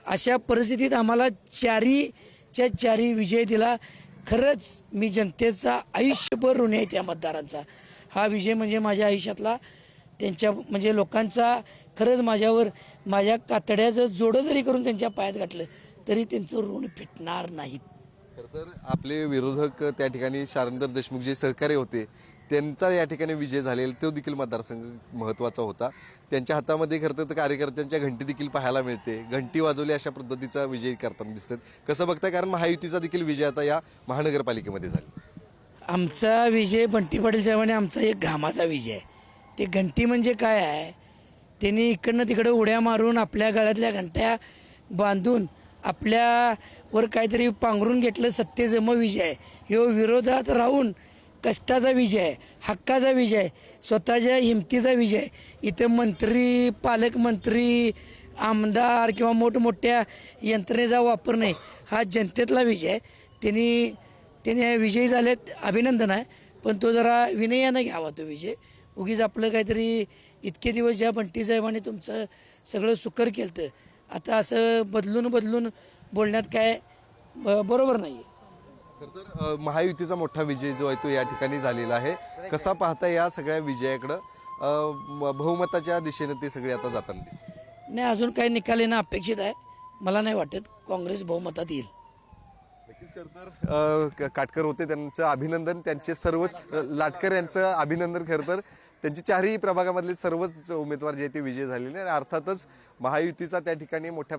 अशा परिस्थितीत आम्हाला चारीच्या चारी विजय दिला. खरंच मी जनतेचा आयुष्यभर ऋणी आहे त्या मतदारांचा. हा विजय म्हणजे माझ्या आयुष्यातला त्यांच्या म्हणजे लोकांचा खरंच माझ्या कातड्याचं जोडं जरी करून त्यांच्या पायात घातलं तरी त्यांचं ऋण फिटणार नाहीत. खरं तर आपले विरोधक त्या ठिकाणी शारंदर देशमुख जे सहकारी होते त्यांचा या ठिकाणी विजय झालेला तो देखील मतदारसंघ महत्त्वाचा होता. त्यांच्या हातामध्ये खरं तर कार्यकर्त्यांच्या घंटी देखील पाहायला मिळते. घंटी वाजवली अशा पद्धतीचा विजय करताना दिसतात. कसं बघताय, कारण महायुतीचा देखील विजय आता या महानगरपालिकेमध्ये झाला. आमचा विजय बंटी पाटील साहेबांनी आमचा एक घामाचा विजय आहे. ते घंटी म्हणजे काय आहे, त्यांनी इकडनं तिकडं उड्या मारून आपल्या गळ्यातल्या घंट्या बांधून आपल्यावर काहीतरी पांघरून घेतलं. सत्तेचं मग विजय आहे ह्यो. विरोधात राहून कष्टाचा विजय आहे, हक्काचा विजय आहे, स्वतःच्या हिमतीचा विजय आहे. इथं मंत्री, पालकमंत्री, आमदार किंवा मोठमोठ्या यंत्रणेचा वापर नाही, हा जनतेतला विजय आहे. त्यांनी विजयी झालेत, अभिनंदन आहे. पण तो जरा विनयानं घ्यावा तो विजय. उगीच आपलं काहीतरी इतके दिवस ज्या बंटी साहेबांनी तुमचं सगळं सुकर केलं, आता असं बदलून बोलण्यात काय बरोबर नाही आहे. खरं तर महायुतीचा मोठा विजय जो आहे तो या ठिकाणी झालेला आहे. कसा पाहता या सगळ्या विजयाकडं? बहुमताच्या दिशेने ते सगळे आता जाताना दिसतात. नाही, अजून काही निकाल येणं अपेक्षित आहे. मला नाही वाटत काँग्रेस बहुमतात येईल. नक्कीच. खरं तर काटकर होते, त्यांचं अभिनंदन. त्यांचे सर्वच लाटकर यांचं अभिनंदन. खरं तर त्यांची चारही प्रभागामधले सर्वच उमेदवार जे ते विजय झालेले आणि अर्थातच महायुतीचा त्या ठिकाणी मोठ्या